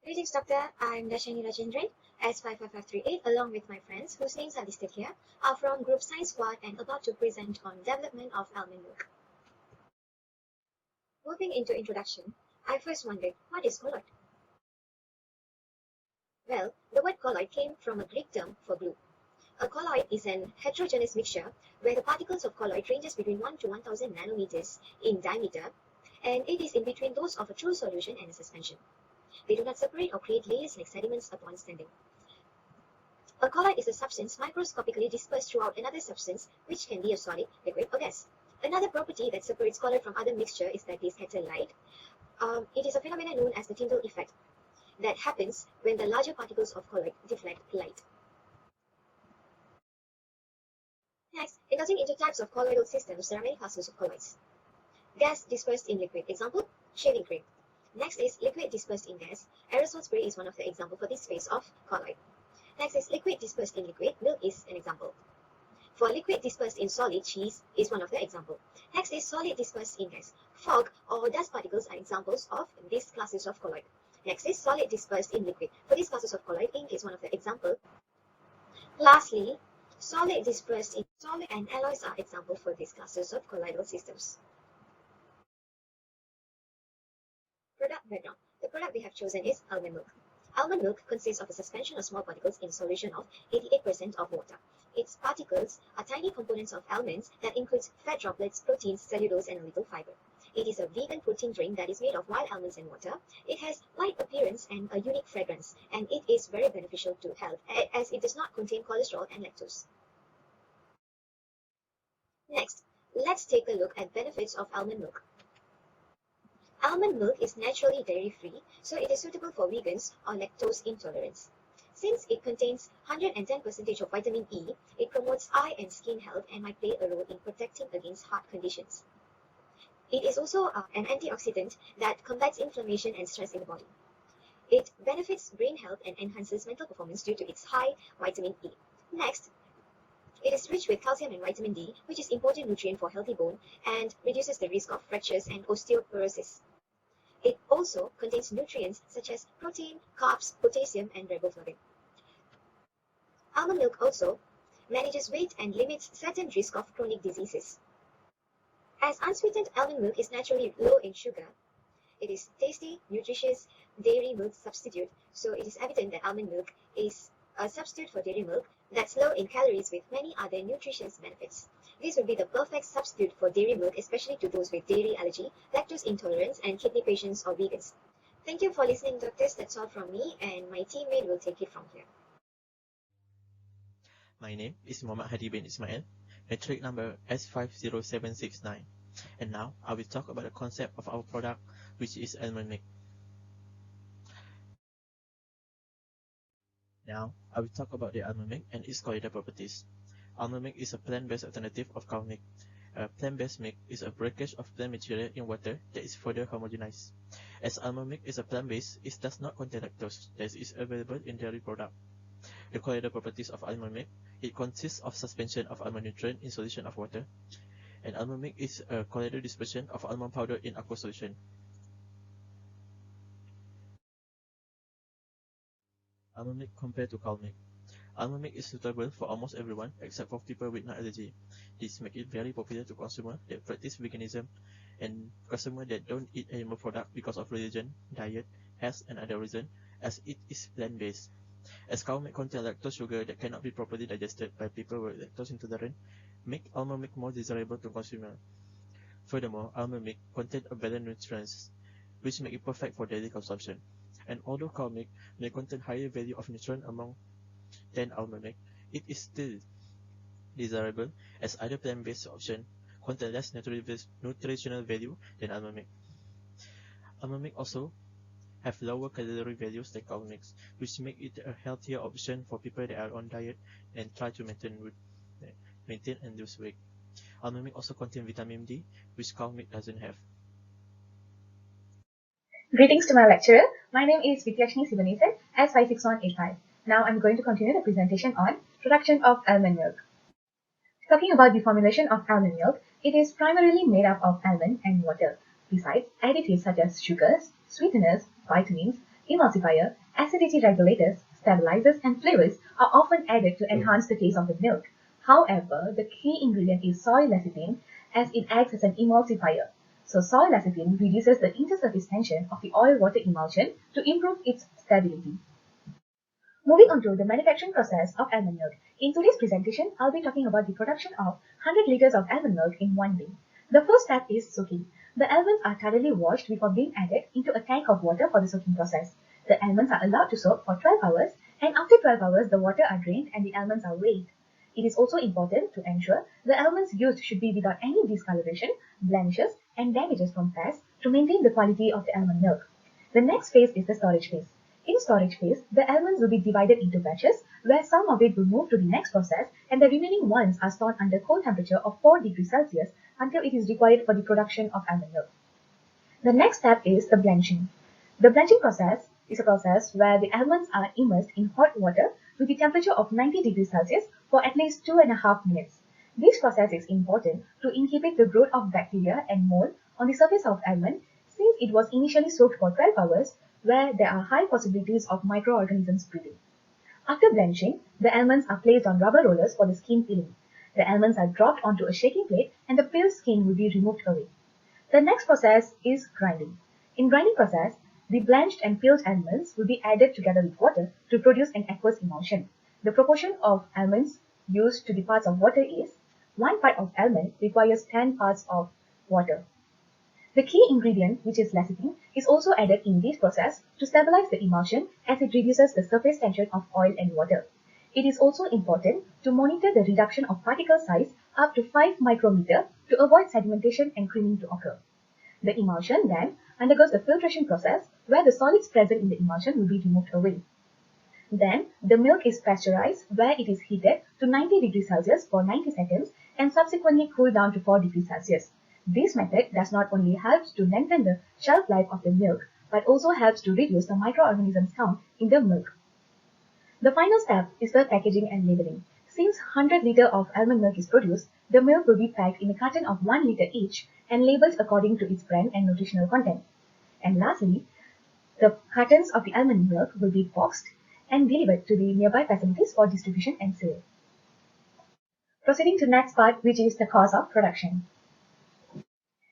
Greetings, Doctor. I'm Dashani Rajendran, S55538, along with my friends, whose names are listed here, are from Group Science Squad and about to present on development of almond milk. Moving into introduction, I first wondered, what is colloid? Well, the word colloid came from a Greek term for glue. A colloid is an heterogeneous mixture where the particles of colloid ranges between 1 to 1000 nanometers in diameter, and it is in between those of a true solution and a suspension. They do not separate or create layers like sediments upon standing. A colloid is a substance microscopically dispersed throughout another substance, which can be a solid, liquid, or gas. Another property that separates colloid from other mixture is that they scatter light. It is a phenomenon known as the Tyndall effect that happens when the larger particles of colloid deflect light. Next, indulging into types of colloidal systems, there are many classes of colloids. Gas dispersed in liquid, example, shaving cream. Next is liquid dispersed in gas. Aerosol spray is one of the examples for this phase of colloid. Next is liquid dispersed in liquid. Milk is an example. For liquid dispersed in solid, cheese is one of the examples. Next is solid dispersed in gas. Fog or dust particles are examples of these classes of colloid. Next is solid dispersed in liquid. For these classes of colloid, ink is one of the examples. Lastly, solid dispersed in solid and alloys are examples for these classes of colloidal systems. Product background. The product we have chosen is almond milk. Almond milk consists of a suspension of small particles in solution of 88% of water. Its particles are tiny components of almonds that includes fat droplets, proteins, cellulose, and a little fiber. It is a vegan protein drink that is made of wild almonds and water. It has light appearance and a unique fragrance, and it is very beneficial to health as it does not contain cholesterol and lactose. Next, let's take a look at benefits of almond milk. Almond milk is naturally dairy-free, so it is suitable for vegans or lactose intolerance. Since it contains 110% of vitamin E, it promotes eye and skin health and might play a role in protecting against heart conditions. It is also an antioxidant that combats inflammation and stress in the body. It benefits brain health and enhances mental performance due to its high vitamin E. Next, it is rich with calcium and vitamin D, which is important nutrient for healthy bone and reduces the risk of fractures and osteoporosis. It also contains nutrients such as protein, carbs, potassium, and riboflavin. Almond milk also manages weight and limits certain risk of chronic diseases. As unsweetened almond milk is naturally low in sugar, it is tasty, nutritious dairy milk substitute, so it is evident that almond milk is a substitute for dairy milk that's low in calories with many other nutritious benefits. This would be the perfect substitute for dairy milk, especially to those with dairy allergy, lactose intolerance, and kidney patients or vegans. Thank you for listening, doctors. That's all from me, and my teammate will take it from here. My name is Muhammad Hadi bin Ismail, matric number S50769, and now I will talk about the concept of our product, which is almond milk. Now, I will talk about the almond milk and its colloidal properties. Almond milk is a plant-based alternative of cow milk. Plant-based milk is a breakage of plant material in water that is further homogenized. As almond milk is a plant-based, it does not contain lactose that is available in dairy product. The colloidal properties of almond milk: it consists of suspension of almond nutrient in solution of water, and almond milk is a colloidal dispersion of almond powder in aqueous solution. Almond milk compared to cow milk. Almond milk is suitable for almost everyone except for people with nut allergy. This makes it very popular to consumers that practice veganism and customers that don't eat animal product because of religion, diet, health, and other reasons, as it is plant-based. As cow milk contains lactose sugar that cannot be properly digested by people with lactose intolerance, make almond milk more desirable to consumers. Furthermore, almond milk contains a balanced nutrients, which make it perfect for daily consumption. And although cow milk may contain higher value of nutrient among than almond milk, it is still desirable as other plant-based options contain less nutritional value than almond milk. Almond milk also have lower calorie values than cow milk, which make it a healthier option for people that are on diet and try to maintain and lose weight. Almond milk also contains vitamin D, which cow milk doesn't have. Greetings to my lecturer. My name is Vityashni Sivanathan, S56185. Now I'm going to continue the presentation on production of almond milk. Talking about the formulation of almond milk, it is primarily made up of almond and water. Besides, additives such as sugars, sweeteners, vitamins, Emulsifier, acidity regulators, stabilizers, and flavors are often added to enhance the taste of the milk. However, the key ingredient is soy lecithin as it acts as an emulsifier. So soy lecithin reduces the intersurface tension of the oil-water emulsion to improve its stability. Moving on to the manufacturing process of almond milk. In today's presentation, I'll be talking about the production of 100 liters of almond milk in one day. The first step is soaking. The almonds are thoroughly washed before being added into a tank of water for the soaking process. The almonds are allowed to soak for 12 hours, and after 12 hours, the water are drained and the almonds are weighed. It is also important to ensure the almonds used should be without any discoloration, blemishes, and damages from pests to maintain the quality of the almond milk. The next phase is the storage phase. In storage phase, the almonds will be divided into batches where some of it will move to the next process and the remaining ones are stored under cold temperature of 4 degrees Celsius until it is required for the production of almond milk. The next step is the blanching. The blanching process is a process where the almonds are immersed in hot water with the temperature of 90 degrees Celsius for at least 2.5 minutes. This process is important to inhibit the growth of bacteria and mold on the surface of almond since it was initially soaked for 12 hours where there are high possibilities of microorganisms breeding. After blanching, the almonds are placed on rubber rollers for the skin peeling. The almonds are dropped onto a shaking plate and the peeled skin will be removed away. The next process is grinding. In grinding process, the blanched and peeled almonds will be added together with water to produce an aqueous emulsion. The proportion of almonds used to the parts of water is 1 part of almond requires 10 parts of water. The key ingredient, which is lecithin, is also added in this process to stabilize the emulsion as it reduces the surface tension of oil and water. It is also important to monitor the reduction of particle size up to 5 micrometer to avoid sedimentation and creaming to occur. The emulsion then undergoes the filtration process where the solids present in the emulsion will be removed away. Then, the milk is pasteurized where it is heated to 90 degrees Celsius for 90 seconds and subsequently cooled down to 4 degrees Celsius. This method does not only help to lengthen the shelf life of the milk, but also helps to reduce the microorganisms count in the milk. The final step is the packaging and labeling. Since 100 liters of almond milk is produced, the milk will be packed in a carton of 1 liter each and labeled according to its brand and nutritional content. And lastly, the cartons of the almond milk will be boxed and delivered to the nearby facilities for distribution and sale. Proceeding to the next part, which is the cost of production.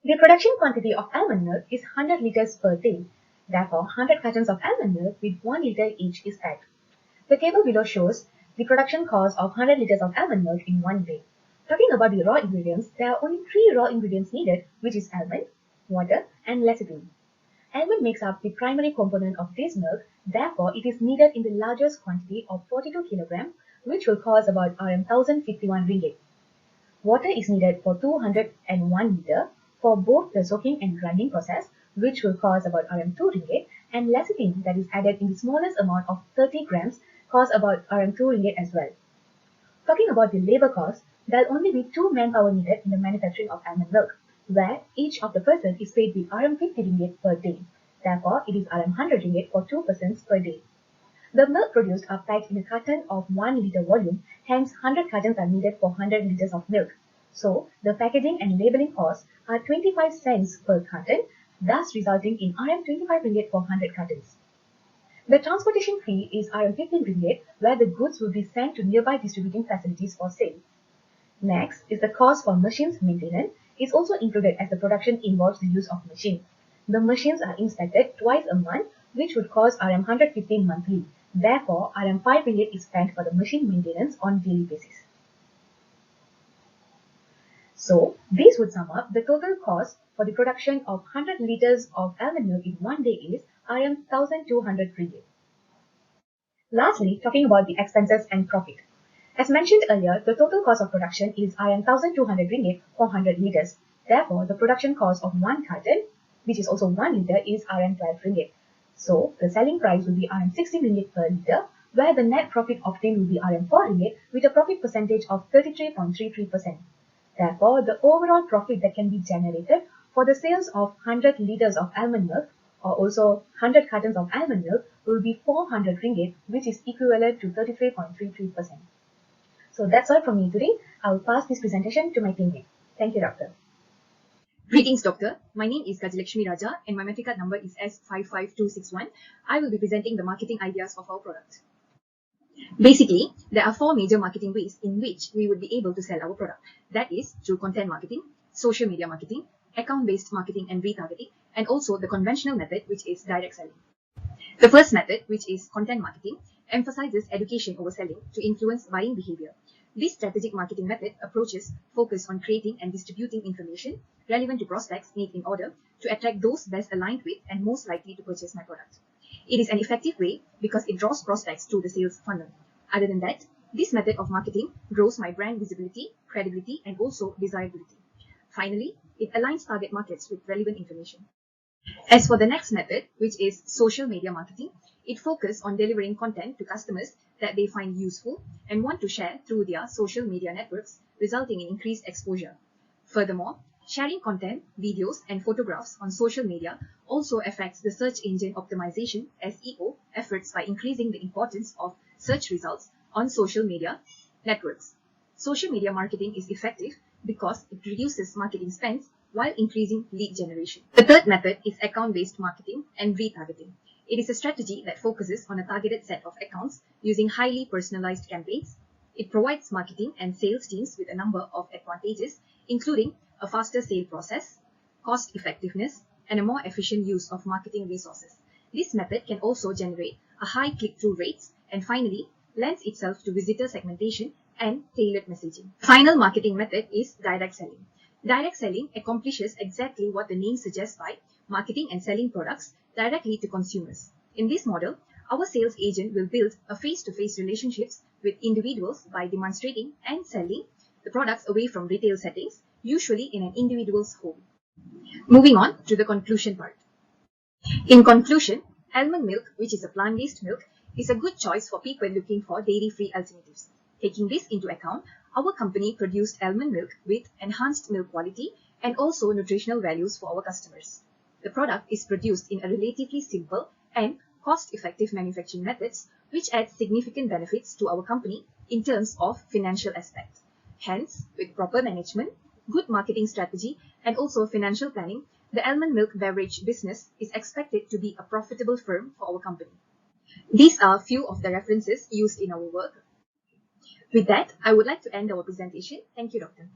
The production quantity of almond milk is 100 liters per day. Therefore, 100 cartons of almond milk with 1 liter each is packed. The table below shows the production cost of 100 liters of almond milk in one day. Talking about the raw ingredients, there are only 3 raw ingredients needed, which is almond, water, and lecithin. Almond makes up the primary component of this milk, therefore it is needed in the largest quantity of 42 kg, which will cost about Rm 1051 ringgit. Water is needed for 201 liter for both the soaking and grinding process, which will cost about Rm 2 ringgit, and lecithin that is added in the smallest amount of 30 grams costs about Rm 2 ringgit as well. Talking about the labor cost, there will only be 2 manpower needed in the manufacturing of almond milk, where each of the person is paid with Rm 50 ringgit per day. Therefore, it is Rm 100 ringgit for 2 persons per day. The milk produced are packed in a carton of 1 liter volume, hence 100 cartons are needed for 100 liters of milk. So, the packaging and labeling costs are 25 cents per carton, thus resulting in Rm 25 ringgit for 100 cartons. The transportation fee is Rm 15 ringgit, where the goods will be sent to nearby distributing facilities for sale. Next is the cost for machines maintenance is also included as the production involves the use of machines. The machines are inspected twice a month, which would cost Rm 115 monthly. Therefore, Rm 5 ringgit is spent for the machine maintenance on daily basis. So, this would sum up the total cost for the production of 100 liters of almond milk in one day is Rm 1200 ringgit. Lastly, talking about the expenses and profit. As mentioned earlier, the total cost of production is Rm 1200 ringgit for 100 liters. Therefore, the production cost of 1 carton, which is also 1 liter, is Rm 12 ringgit. So, the selling price will be Rm 60 ringgit per liter, where the net profit obtained will be Rm 4 ringgit with a profit percentage of 33.33%. Therefore, the overall profit that can be generated for the sales of 100 liters of almond milk or also 100 cartons of almond milk will be 400 ringgit, which is equivalent to 33.33%. So that's all from me today. I will pass this presentation to my teammate. Thank you, Doctor. Greetings, doctor. My name is Gajalakshmi Raja and my metric card number is S55261. I will be presenting the marketing ideas of our product. Basically, there are 4 major marketing ways in which we would be able to sell our product. That is through content marketing, social media marketing, account-based marketing and retargeting, and also the conventional method, which is direct selling. The first method, which is content marketing, emphasizes education over selling to influence buying behavior. This strategic marketing method approaches focus on creating and distributing information relevant to prospects need in order to attract those best aligned with and most likely to purchase my product. It is an effective way because it draws prospects through the sales funnel. Other than that, this method of marketing grows my brand visibility, credibility, and also desirability. Finally, it aligns target markets with relevant information. As for the next method, which is social media marketing, it focuses on delivering content to customers that they find useful and want to share through their social media networks, resulting in increased exposure. Furthermore, sharing content, videos, and photographs on social media also affects the search engine optimization (SEO) efforts by increasing the importance of search results on social media networks. Social media marketing is effective because it reduces marketing spends while increasing lead generation. The third method is account-based marketing and retargeting. It is a strategy that focuses on a targeted set of accounts using highly personalized campaigns. It provides marketing and sales teams with a number of advantages, including a faster sale process, cost effectiveness, and a more efficient use of marketing resources. This method can also generate a high click-through rates and finally lends itself to visitor segmentation and tailored messaging. Final marketing method is direct selling. Direct selling accomplishes exactly what the name suggests by marketing and selling products directly to consumers. In this model, our sales agent will build a face-to-face relationships with individuals by demonstrating and selling the products away from retail settings, usually in an individual's home. Moving on to the conclusion part. In conclusion, almond milk, which is a plant-based milk, is a good choice for people looking for dairy-free alternatives. Taking this into account, our company produced almond milk with enhanced milk quality and also nutritional values for our customers. The product is produced in a relatively simple and cost-effective manufacturing methods, which adds significant benefits to our company in terms of financial aspects. Hence, with proper management, good marketing strategy, and also financial planning, the almond milk beverage business is expected to be a profitable firm for our company. These are a few of the references used in our work. With that, I would like to end our presentation. Thank you, Doctor.